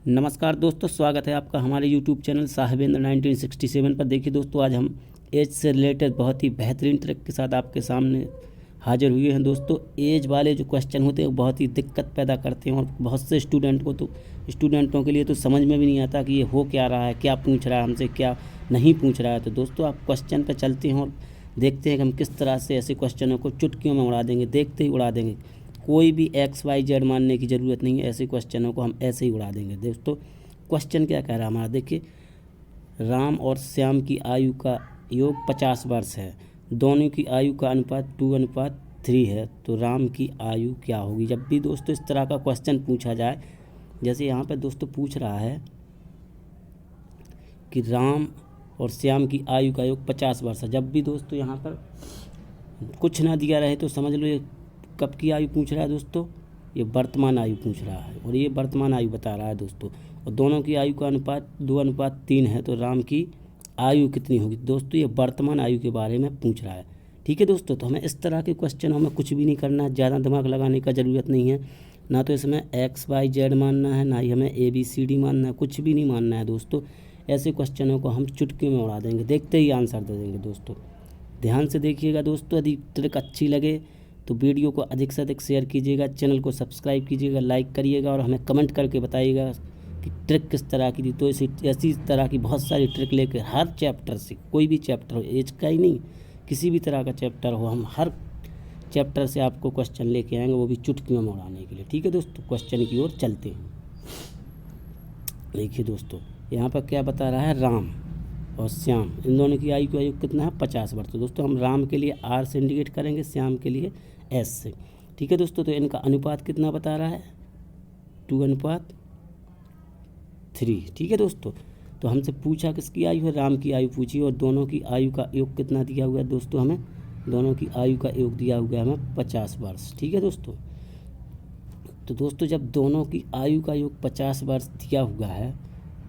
नमस्कार दोस्तों, स्वागत है आपका हमारे YouTube चैनल साहिबेंद्र 1967 पर। देखिए दोस्तों, आज हम एज से रिलेटेड बहुत ही बेहतरीन ट्रिक के साथ आपके सामने हाजिर हुए हैं। दोस्तों, एज वाले जो क्वेश्चन होते हैं वो बहुत ही दिक्कत पैदा करते हैं और बहुत से स्टूडेंटों के लिए तो समझ में भी नहीं आता कि ये हो क्या रहा है, क्या पूछ रहा है हमसे, क्या नहीं पूछ रहा है। तो दोस्तों, आप क्वेश्चन पर चलते हैं और देखते हैं कि हम किस तरह से ऐसे क्वेश्चनों को चुटकियों में उड़ा देंगे, देखते ही उड़ा देंगे। कोई भी XYZ मानने की ज़रूरत नहीं है, ऐसे क्वेश्चनों को हम ऐसे ही उड़ा देंगे। दोस्तों, क्वेश्चन क्या कह रहा है हमारा, देखिए। राम और श्याम की आयु का योग 50 वर्ष है, दोनों की आयु का अनुपात 2:3 है, तो राम की आयु क्या होगी। जब भी दोस्तों इस तरह का क्वेश्चन पूछा जाए, जैसे यहाँ पर दोस्तों पूछ रहा है कि राम और श्याम की आयु का योग 50 वर्ष है, जब भी दोस्तों यहाँ पर कुछ ना दिया रहे तो समझ लो ये कब की आयु पूछ रहा है। दोस्तों, ये वर्तमान आयु पूछ रहा है और ये वर्तमान आयु बता रहा है दोस्तों। और दोनों की आयु का अनुपात 2:3 है, तो राम की आयु कितनी होगी। दोस्तों, ये वर्तमान आयु के बारे में पूछ रहा है। ठीक है दोस्तों, तो हमें इस तरह के क्वेश्चन हमें कुछ भी नहीं करना है, ज़्यादा दिमाग लगाने का ज़रूरत नहीं है। ना तो इसमें XYZ मानना है, ना ही हमें ABCD मानना है, कुछ भी नहीं मानना है दोस्तों। ऐसे क्वेश्चनों को हम चुटकियों में उड़ा देंगे, देखते ही आंसर दे देंगे। दोस्तों, ध्यान से देखिएगा दोस्तों। यदि ट्रिक अच्छी लगे तो वीडियो को अधिक से अधिक शेयर कीजिएगा, चैनल को सब्सक्राइब कीजिएगा, लाइक करिएगा और हमें कमेंट करके बताइएगा कि ट्रिक किस तरह की थी। तो ऐसी तरह की बहुत सारी ट्रिक लेकर हर चैप्टर से, कोई भी चैप्टर हो, एज का ही नहीं, किसी भी तरह का चैप्टर हो, हम हर चैप्टर से आपको क्वेश्चन लेके आएंगे, वो भी चुटकियों में उड़ाने के लिए। ठीक है दोस्तों, क्वेश्चन की ओर चलते हैं। देखिए दोस्तों, यहाँ पर क्या बता रहा है, राम और श्याम इन दोनों की आयु का योग कितना है, 50 वर्ष। तो दोस्तों, हम राम के लिए R से इंडिकेट करेंगे, श्याम के लिए S से। ठीक है दोस्तों, तो इनका अनुपात कितना बता रहा है, 2:3। ठीक है दोस्तों, तो हमसे पूछा किसकी आयु है, राम की आयु पूछी और दोनों की आयु का योग कितना दिया हुआ है दोस्तों, हमें दोनों की आयु का योग दिया हुआ है हमें 50 वर्ष। ठीक है दोस्तों, तो दोस्तों जब दोनों की आयु का योग 50 वर्ष दिया हुआ है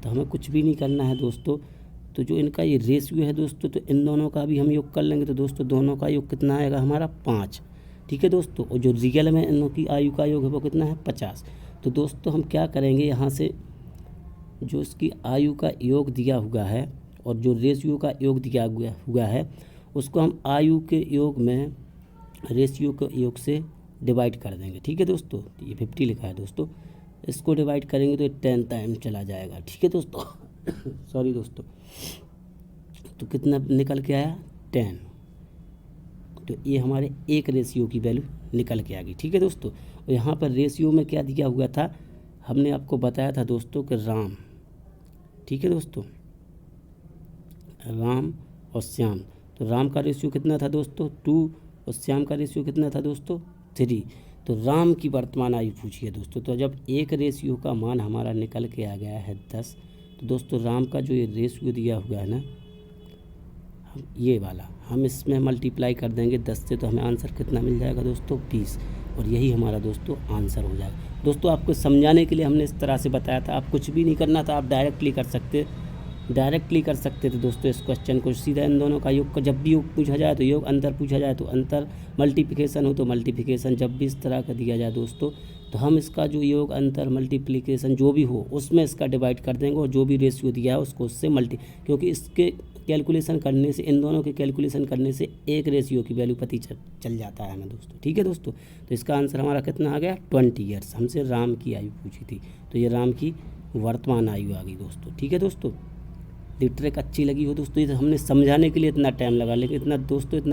तो हमें कुछ भी नहीं करना है दोस्तों। तो जो इनका ये रेशियो है दोस्तों, तो इन दोनों का भी हम योग कर लेंगे। तो दोस्तों, दोनों का योग कितना आएगा हमारा, 5। ठीक है दोस्तों, और जो रियल में इन की आयु का योग है वो कितना है, 50। तो दोस्तों, हम क्या करेंगे, यहाँ से जो इसकी आयु का योग दिया हुआ है और जो रेशियो का योग दिया हुआ है, उसको हम आयु के योग में रेशियो के योग से डिवाइड कर देंगे। ठीक है दोस्तों, ये 50 लिखा है दोस्तों, इसको डिवाइड करेंगे तो 10 टाइम चला जाएगा। ठीक है दोस्तों सॉरी दोस्तों, तो कितना निकल के आया, 10। तो ये हमारे एक रेशियो की वैल्यू निकल के आ गई। ठीक है दोस्तों, और यहाँ पर रेशियो में क्या दिया हुआ था, हमने आपको बताया था दोस्तों कि राम, ठीक है दोस्तों, राम और श्याम। तो राम का रेशियो कितना था दोस्तों, 2, और श्याम का रेशियो कितना था दोस्तों, 3। तो राम की वर्तमान आयु पूछी है दोस्तों। तो जब एक रेशियो का मान हमारा निकल के आ गया है 10, तो दोस्तों राम का जो ये रेशियो दिया हुआ है ना, ये वाला हम इसमें मल्टीप्लाई कर देंगे 10 से, तो हमें आंसर कितना मिल जाएगा दोस्तों, 20। और यही हमारा दोस्तों आंसर हो जाएगा। दोस्तों, आपको समझाने के लिए हमने इस तरह से बताया था, आप कुछ भी नहीं करना था, आप डायरेक्टली कर सकते थे दोस्तों इस क्वेश्चन को सीधा। इन दोनों का योग का जब भी योग पूछा जाए तो योग, अंतर पूछा जाए तो अंतर, मल्टीप्लिकेशन हो तो मल्टीप्लिकेशन, जब भी इस तरह का दिया जाए दोस्तों, तो हम इसका जो योग, अंतर, मल्टीप्लिकेशन जो भी हो उसमें इसका डिवाइड कर देंगे और जो भी रेशियो दिया है उसको उससे क्योंकि इसके कैलकुलेशन करने से, इन दोनों के कैलकुलेशन करने से एक रेशियो की वैल्यू पता चल जाता है हमें दोस्तों। ठीक है दोस्तों, तो इसका आंसर हमारा कितना आ गया, 20 ईयर्स। हमसे राम की आयु पूछी थी, तो ये राम की वर्तमान आयु आ गई दोस्तों। ठीक है दोस्तों, ये ट्रिक अच्छी लगी हो दोस्तों, ये तो हमने समझाने के लिए इतना टाइम लगा, लेकिन इतना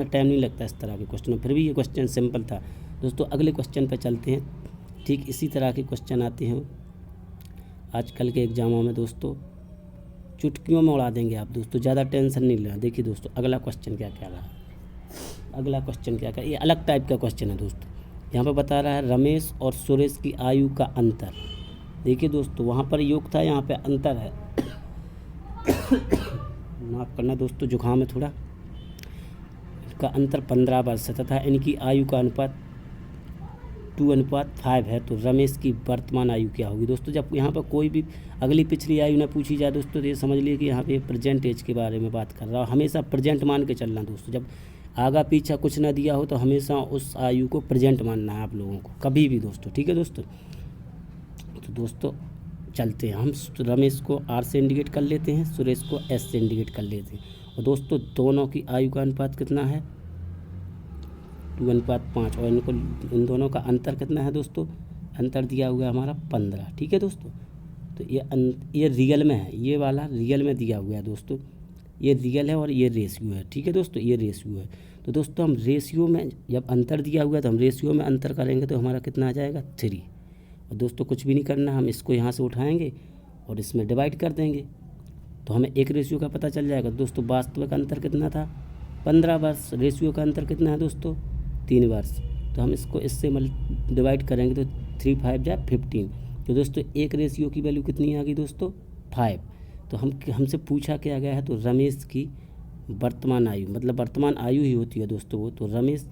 टाइम नहीं लगता इस तरह के क्वेश्चन में, फिर भी ये क्वेश्चन सिंपल था दोस्तों। अगले क्वेश्चन पर चलते हैं। ठीक इसी तरह के क्वेश्चन आते हैं आजकल के एग्जामों में दोस्तों, चुटकियों में उड़ा देंगे आप दोस्तों, ज़्यादा टेंशन नहीं लेना। देखिए दोस्तों, अगला क्वेश्चन क्या कह रहा है, ये अलग टाइप का क्वेश्चन है दोस्तों। यहाँ पर बता रहा है रमेश और सुरेश की आयु का अंतर। देखिए दोस्तों, वहाँ पर योग था, यहाँ पे अंतर है माफ़ करना दोस्तों, जुकाम है थोड़ा। इनका अंतर 15 वर्ष तथा इनकी आयु का अनुपात 2:5 है, तो रमेश की वर्तमान आयु क्या होगी। दोस्तों, जब यहाँ पर कोई भी अगली पिछली आयु ना पूछी जाए दोस्तों, तो ये समझ लीजिए कि यहाँ पे प्रेजेंट एज के बारे में बात कर रहा हूँ। हमेशा प्रेजेंट मान के चलना दोस्तों, जब आगा पीछा कुछ ना दिया हो तो हमेशा उस आयु को प्रेजेंट मानना है आप लोगों को, कभी भी दोस्तों। ठीक है दोस्तों, तो दोस्तों चलते हैं। हम रमेश को R से इंडिकेट कर लेते हैं, सुरेश को S से इंडिकेट कर लेते हैं। और दोस्तों दोनों की आयु का अनुपात कितना है 2:5 और इन दोनों का अंतर कितना है दोस्तों, अंतर दिया हुआ है हमारा 15। ठीक है दोस्तों, तो ये रियल में है, ये वाला रियल में दिया हुआ है दोस्तों, ये रियल है और ये रेशियो है। ठीक है दोस्तों, ये रेशियो है। तो दोस्तों हम रेशियो में जब अंतर दिया हुआ है तो हम रेशियो में अंतर करेंगे तो हमारा कितना आ जाएगा 3। और दोस्तों कुछ भी नहीं करना, हम इसको यहाँ से उठाएंगे और इसमें डिवाइड कर देंगे तो हमें एक रेशियो का पता चल जाएगा। दोस्तों वास्तविक अंतर कितना था 15 वर्ष, रेशियो का अंतर कितना है दोस्तों 3 वर्ष। तो हम इसको इससे डिवाइड करेंगे तो 3 5 जा 15। तो दोस्तों एक रेशियो की वैल्यू कितनी आ गई दोस्तों 5। तो हमसे पूछा क्या गया है, तो रमेश की वर्तमान आयु, मतलब वर्तमान आयु ही होती है दोस्तों वो। तो रमेश,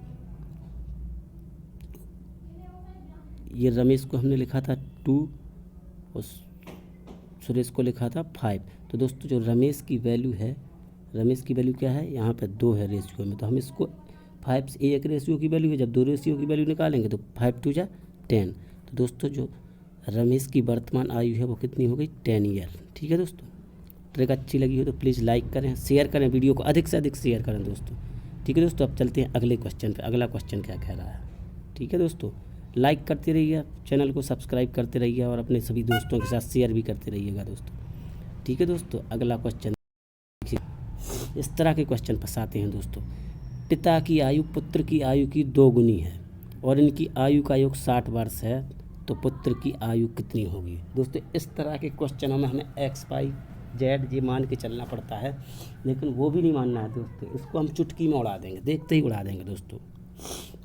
ये रमेश को हमने लिखा था 2 और सुरेश को लिखा था 5। तो दोस्तों जो रमेश की वैल्यू है, रमेश की वैल्यू क्या है, यहाँ पे 2 है रेशियो में। तो हम इसको 5 से एक रेशियो की वैल्यू है, जब 2 रेशियो की वैल्यू निकालेंगे तो 5 2 जा 10। तो दोस्तों जो रमेश की वर्तमान आयु है वो कितनी हो गई 10 ईयर। ठीक है दोस्तों, ट्रिक अच्छी लगी हो तो प्लीज़ लाइक करें, शेयर करें, वीडियो को अधिक से अधिक शेयर करें दोस्तों। ठीक है दोस्तों, अब चलते हैं अगले क्वेश्चन पे। अगला क्वेश्चन क्या कह रहा है। ठीक है दोस्तों, लाइक करते रहिए, चैनल को सब्सक्राइब करते रहिए और अपने सभी दोस्तों के साथ शेयर भी करते रहिएगा दोस्तों। ठीक है दोस्तों, अगला क्वेश्चन इस तरह के क्वेश्चन फंसाते हैं दोस्तों। पिता की आयु पुत्र की आयु की 2 गुनी है और इनकी आयु का योग 60 वर्ष है, तो पुत्र की आयु कितनी होगी। दोस्तों इस तरह के क्वेश्चनों में हमें X Y Z ये मान के चलना पड़ता है, लेकिन वो भी नहीं मानना है दोस्तों, इसको हम चुटकी में उड़ा देंगे, देखते ही उड़ा देंगे दोस्तों।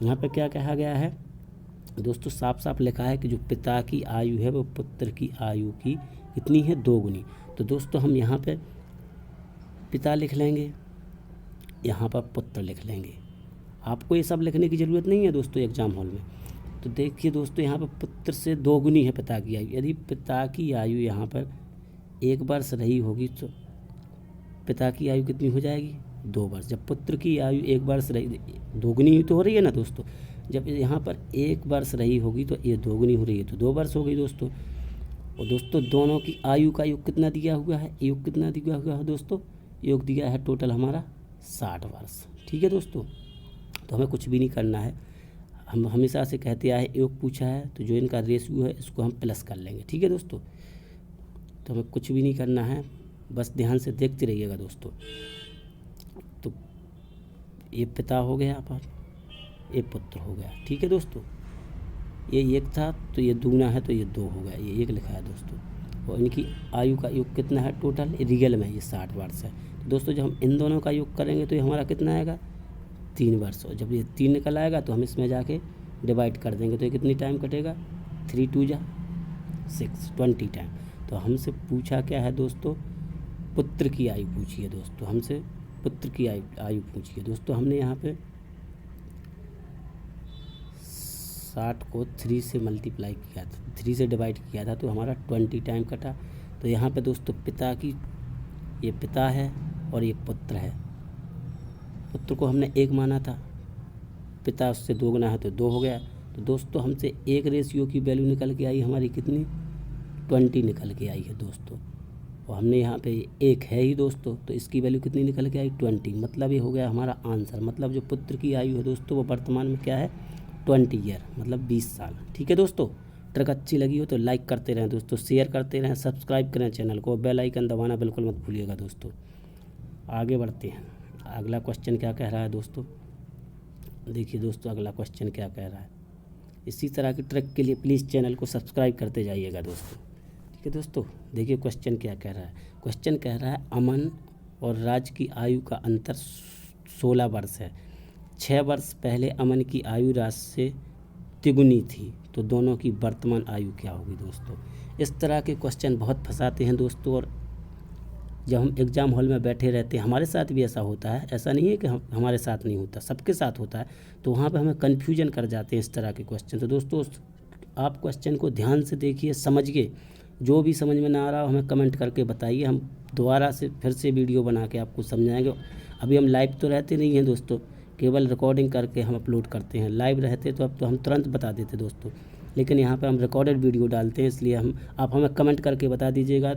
यहाँ पे क्या कहा गया है दोस्तों, साफ साफ लिखा है कि जो पिता की आयु है वो पुत्र की आयु की कितनी है 2 गुनी। तो दोस्तों हम यहाँ पे पिता लिख लेंगे, यहाँ पर पुत्र लिख लेंगे। आपको ये सब लिखने की ज़रूरत नहीं है दोस्तों एग्ज़ाम हॉल में। तो देखिए दोस्तों यहाँ पर पुत्र से 2 गुनी है पिता की आयु। यदि पिता की आयु यहाँ पर 1 वर्ष रही होगी तो पिता की आयु कितनी हो जाएगी 2 वर्ष। जब पुत्र की आयु 1 वर्ष रही, 2 गुनी ही तो हो रही है ना दोस्तों। जब यहाँ पर 1 वर्ष रही होगी तो ये 2 गुनी हो रही है, तो 2 वर्ष हो गई दोस्तों। और दोस्तों दोनों की आयु का योग कितना दिया हुआ है, योग कितना दिया हुआ है दोस्तों, योग दिया है टोटल हमारा 60 वर्ष। ठीक है दोस्तों, तो हमें कुछ भी नहीं करना है। हम हमेशा से कहते आए योग पूछा है तो जो इनका रेशियो है इसको हम प्लस कर लेंगे। ठीक है दोस्तों, तो हमें कुछ भी नहीं करना है, बस ध्यान से देखते रहिएगा दोस्तों। तो ये पिता हो गया पर ये पुत्र हो गया। ठीक है दोस्तों, ये 1 था तो ये दूना है तो ये 2 हो गया, ये 1 लिखा है दोस्तों। और इनकी आयु का योग कितना है टोटल, रियल में ये 60 वर्ष है। तो दोस्तों जब हम इन दोनों का योग करेंगे तो ये हमारा कितना आएगा 3 वर्ष। और जब ये 3 निकल आएगा तो हम इसमें जाके डिवाइड कर देंगे तो ये कितनी टाइम कटेगा 3 2 जा 6 20 टाइम। तो हमसे पूछा क्या है दोस्तों, पुत्र की आयु पूछी है दोस्तों, हमसे पुत्र की आयु पूछी है दोस्तों। हमने यहाँ पे 60 को 3 से मल्टीप्लाई किया था, 3 से डिवाइड किया था तो हमारा 20 टाइम कटा। तो यहाँ पे दोस्तों पिता की, ये पिता है और ये पुत्र है। पुत्र को हमने 1 माना था, पिता उससे 2 गुना है तो 2 हो गया। तो दोस्तों हमसे एक रेशियो की वैल्यू निकल के आई हमारी कितनी 20 निकल के आई है दोस्तों। और हमने यहाँ पे 1 है ही दोस्तों, तो इसकी वैल्यू कितनी निकल के आई 20। मतलब ये हो गया हमारा आंसर। मतलब जो पुत्र की आयु है दोस्तों वो वर्तमान में क्या है 20 ईयर, मतलब 20 साल। ठीक है दोस्तों, ट्रिक अच्छी लगी हो तो लाइक करते रहें दोस्तों, शेयर करते रहें, सब्सक्राइब करें चैनल को, बेल आइकन दबाना बिल्कुल मत भूलिएगा दोस्तों। आगे बढ़ते हैं, अगला क्वेश्चन क्या कह रहा है दोस्तों। देखिए दोस्तों अगला क्वेश्चन क्या कह रहा है। इसी तरह की ट्रिक के लिए प्लीज़ चैनल को सब्सक्राइब करते जाइएगा दोस्तों। ठीक है दोस्तों, देखिए क्वेश्चन क्या कह रहा है। क्वेश्चन कह रहा है अमन और राज की आयु का अंतर 16 वर्ष है। 6 वर्ष पहले अमन की आयु राज से तिगुनी थी, तो दोनों की वर्तमान आयु क्या होगी दोस्तों। इस तरह के क्वेश्चन बहुत फंसाते हैं दोस्तों। और जब हम एग्ज़ाम हॉल में बैठे रहते हैं, हमारे साथ भी ऐसा होता है, ऐसा नहीं है कि हमारे साथ नहीं होता, सबके साथ होता है। तो वहाँ पे हमें कन्फ्यूजन कर जाते हैं इस तरह के क्वेश्चन। तो दोस्तों आप क्वेश्चन को ध्यान से देखिए, समझिए, जो भी समझ में ना आ रहा हो हमें कमेंट करके बताइए, हम दोबारा से फिर से वीडियो बना के आपको समझाएंगे। अभी हम लाइव तो रहते नहीं हैं दोस्तों, केवल रिकॉर्डिंग करके हम अपलोड करते हैं। लाइव रहते तो अब तो हम तुरंत बता देते दोस्तों। लेकिन यहाँ पे हम रिकॉर्डेड वीडियो डालते हैं, इसलिए आप हमें कमेंट करके बता दीजिएगा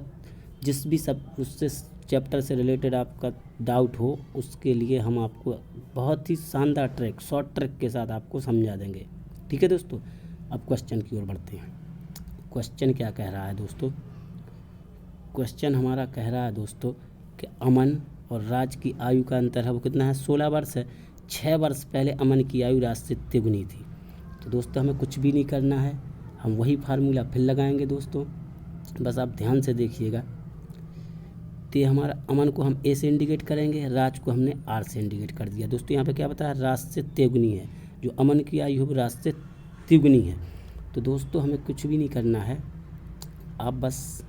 जिस भी सब उससे चैप्टर से रिलेटेड आपका डाउट हो, उसके लिए हम आपको बहुत ही शानदार ट्रिक, शॉर्ट ट्रिक के साथ आपको समझा देंगे। ठीक है दोस्तों, अब क्वेश्चन की ओर बढ़ते हैं। क्वेश्चन क्या कह रहा है दोस्तों? क्वेश्चन हमारा कह रहा है दोस्तों कि अमन और राज की आयु का अंतर है वो कितना है? 16 वर्ष है। 6 वर्ष पहले अमन की आयु राज से तिगुनी थी। तो दोस्तों हमें कुछ भी नहीं करना है, हम वही फार्मूला फिर लगाएंगे दोस्तों, बस आप ध्यान से देखिएगा। तो ये हमारा अमन को हम ए से इंडिकेट करेंगे, राज को हमने आर से इंडिकेट कर दिया। दोस्तों यहाँ पे क्या बताया? राज से तिगुनी है, जो अमन की आयु है राज से तिगुनी है। तो दोस्तों हमें कुछ भी नहीं करना है, आप बस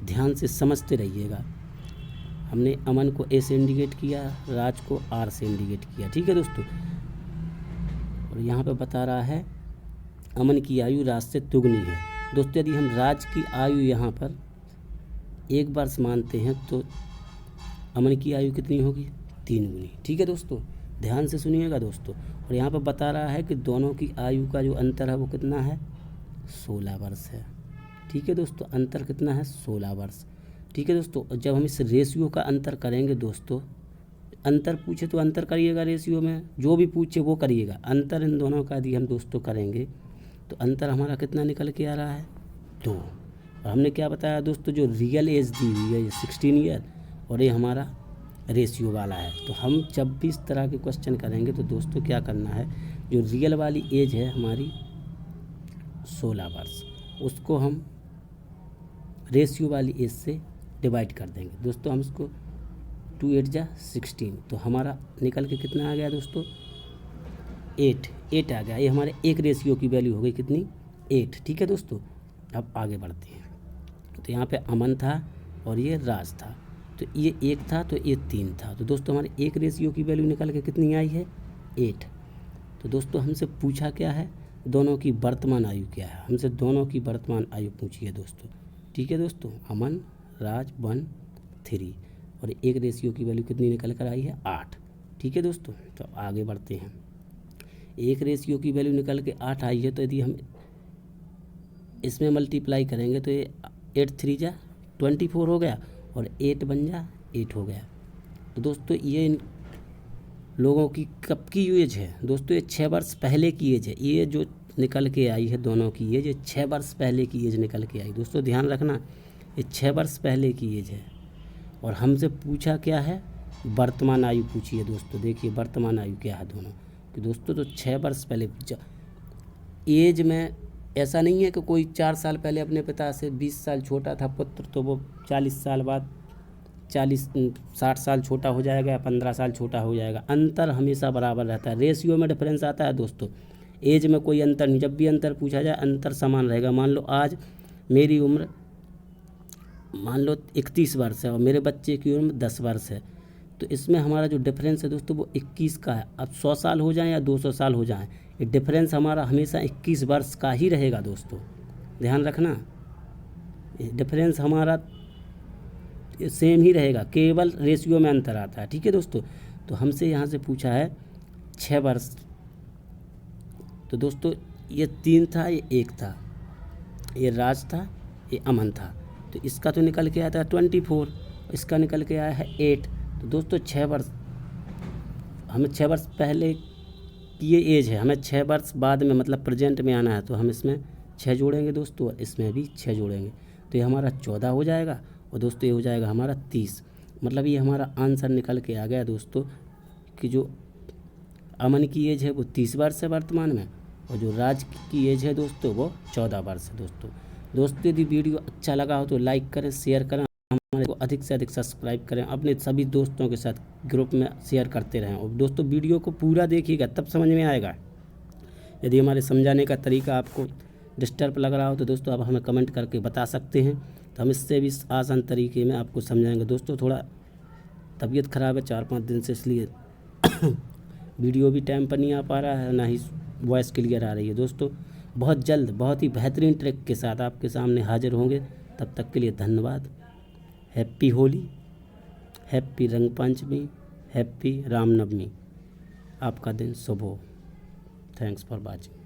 ध्यान से समझते रहिएगा। हमने अमन को ए से इंडिकेट किया, राज को आर से इंडिकेट किया। ठीक है दोस्तों, और यहाँ पे बता रहा है अमन की आयु राज से दुगनी है। दोस्तों यदि हम राज की आयु यहाँ पर 1 वर्ष मानते हैं तो अमन की आयु कितनी होगी? 3 गुनी। ठीक है दोस्तों, ध्यान से सुनिएगा दोस्तों। और यहाँ पर बता रहा है कि दोनों की आयु का जो अंतर है वो कितना है? 16 वर्ष है। ठीक है दोस्तों, अंतर कितना है? 16 वर्ष। ठीक है दोस्तों, जब हम इस रेशियो का अंतर करेंगे दोस्तों, अंतर पूछे तो अंतर करिएगा, रेशियो में जो भी पूछे वो करिएगा। अंतर इन दोनों का यदि हम दोस्तों करेंगे तो अंतर हमारा कितना निकल के आ रहा है? 2। और हमने क्या बताया दोस्तों, जो रियल एज दी हुई है ये 16 ईयर और ये हमारा रेशियो वाला है। तो हम जब भी इस तरह के क्वेश्चन करेंगे तो दोस्तों क्या करना है, जो रियल वाली एज है हमारी 16 वर्ष, उसको हम रेशियो वाली एज से डिवाइड कर देंगे। दोस्तों हम इसको 2 8 जा 16, तो हमारा निकल के कितना आ गया दोस्तों? 8 आ गया। ये हमारे एक रेशियो की वैल्यू हो गई कितनी? 8। ठीक है दोस्तों, अब आगे बढ़ते हैं। तो यहाँ पे अमन था और ये राज था, तो ये 1 था तो ये 3 था। तो दोस्तों हमारे एक रेशियो की वैल्यू निकल के कितनी आई है? 8। तो दोस्तों हमसे पूछा क्या है? दोनों की वर्तमान आयु क्या है? हमसे दोनों की वर्तमान आयु पूछी है दोस्तों। ठीक है दोस्तों, अमन राज 1 3 और एक रेशियो की वैल्यू कितनी निकल कर आई है? 8। ठीक है दोस्तों, तो आगे बढ़ते हैं। एक रेशियो की वैल्यू निकल के 8 आई है, तो यदि हम इसमें मल्टीप्लाई करेंगे तो ये 8 3 जा 24 हो गया और 8 बन जा 8 हो गया। तो दोस्तों ये इन लोगों की कब की एज है दोस्तों? ये 6 वर्ष पहले की एज है। ये जो निकल के आई है दोनों की एज, ये 6 वर्ष पहले की एज निकल के आई। दोस्तों ध्यान रखना, ये 6 वर्ष पहले की एज है। और हमसे पूछा क्या है? वर्तमान आयु पूछी है दोस्तों। देखिए वर्तमान आयु क्या है दोनों कि दोस्तों, तो 6 वर्ष पहले पूछा। एज में ऐसा नहीं है कि कोई 4 साल पहले अपने पिता से 20 साल छोटा था पुत्र, तो वो 40 साल बाद 60 साल छोटा हो जाएगा या 15 साल छोटा हो जाएगा। अंतर हमेशा बराबर रहता है। रेशियो में डिफरेंस आता है दोस्तों, एज में कोई अंतर नहीं। जब भी अंतर पूछा जाए अंतर समान रहेगा। मान लो आज मेरी उम्र मान लो 31 वर्ष है और मेरे बच्चे की उम्र 10 वर्ष है, तो इसमें हमारा जो डिफरेंस है दोस्तों वो 21 का है। अब 100 साल हो जाएं या 200 साल हो जाएं, ये डिफरेंस हमारा हमेशा 21 वर्ष का ही रहेगा दोस्तों। ध्यान रखना, ये डिफरेंस हमारा सेम ही रहेगा, केवल रेशियो में अंतर आता है। ठीक है दोस्तों, तो हमसे यहाँ से पूछा है 6 वर्ष, तो दोस्तों ये 3 था, ये 1 था, ये राज था, ये अमन था। तो इसका तो निकल के आया था 24, इसका निकल के आया है 8। तो दोस्तों 6 वर्ष, हमें 6 वर्ष पहले की ये एज है, हमें 6 वर्ष बाद में मतलब प्रेजेंट में आना है, तो हम इसमें 6 जोड़ेंगे दोस्तों और इसमें भी 6 जोड़ेंगे, तो ये हमारा 14 हो जाएगा। और दोस्तों ये हो जाएगा हमारा 30। मतलब ये हमारा आंसर निकल के आ गया दोस्तों कि जो अमन की एज है वो 30 वर्ष है वर्तमान में, और जो राज की एज है दोस्तों वो 14 वर्ष है दोस्तों। यदि वीडियो अच्छा लगा हो तो लाइक करें, शेयर करें, हमारे को अधिक से अधिक सब्सक्राइब करें, अपने सभी दोस्तों के साथ ग्रुप में शेयर करते रहें। और दोस्तों वीडियो को पूरा देखिएगा तब समझ में आएगा। यदि हमारे समझाने का तरीका आपको डिस्टर्ब लग रहा हो तो दोस्तों आप हमें कमेंट करके बता सकते हैं, तो हम इससे भी आसान तरीके में आपको समझाएंगे। दोस्तों थोड़ा तबीयत ख़राब है 4-5 दिन से, इसलिए वीडियो भी टाइम पर नहीं आ पा रहा है, ना ही वॉइस क्लियर आ रही है। दोस्तों बहुत जल्द बहुत ही बेहतरीन ट्रिक के साथ आपके सामने हाजिर होंगे। तब तक के लिए धन्यवाद। हैप्पी होली, हैप्पी रंग पंचमी, हैप्पी रामनवमी। आपका दिन शुभ हो। Thanks for watching.